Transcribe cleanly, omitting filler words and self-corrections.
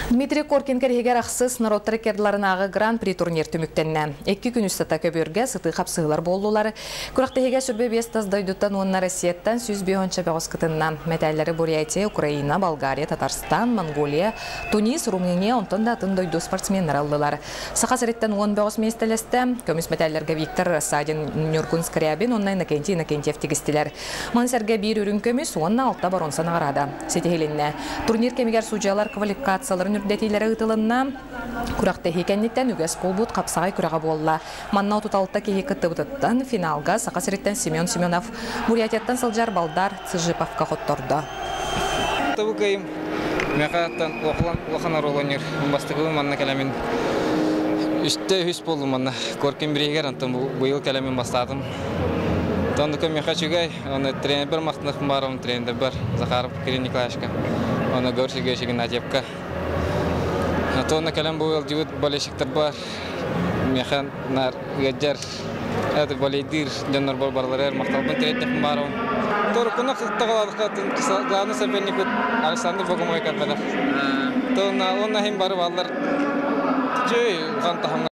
Дмитрий Коркин кәрегер ақсыз народтары керділарынағы гран-при турнир түміктенне. 2 күн үстата көбірге сыты қапсығылар болулары. Күрақтығыға сүрбе бестаз дойдуттан онына Россияттан сүз бейонча бәғысқытынна. Мәтәлері Бурятия, Украина, Болгария, Татарстан, Монголия, Тунис, Румыния, онтан да атын дойду спортсменлер алдылар. Сақа сәреттен 10 бәғыс мейстелесті. Көміс мәтәлерге Виктор Расадин, Нюркун Скрябин, онна Иннокентьев тегістілер. Мансерге бір үрін көміс, онна алта баронсан ағарада. Сетігелінне. Турнир кемегер судьялар квалификацияларын үрдетейлері ұтылынна. Күрақты хекеннеттен үгес қолбұт қапсағай күраға болла. Манна ұтыталықта кейі күтті ұтыттан финалға Сақасыреттен Семен Семенов, Бурятияттан Сылжар Балдар Цыжиповқа қотторды. Бұл көйім мәқаттан оқыланар оланер. Бастығы манна кәлемін үсті үс болу манна. Көркен бірегер антын бұйыл кәлемін бастадым. Тонды көм меқа чүгай, оны тренер бір мақтынықым бар, оны тренер бір Захаров Кирилл Николаевичка. Оны көрсіге шеген Надепка. Тонны кәлем бұйыл жүгіт болешіктер бар. Меқан нар ғаджар. Әді болейдір, жонлар бар-барлар мақталбын тренерім бар. Торы күні қылтты қаладық. Главный соперник Александр Богомой кәдбәді. Тонны хем бары балдар. Жөй ұған тахымға.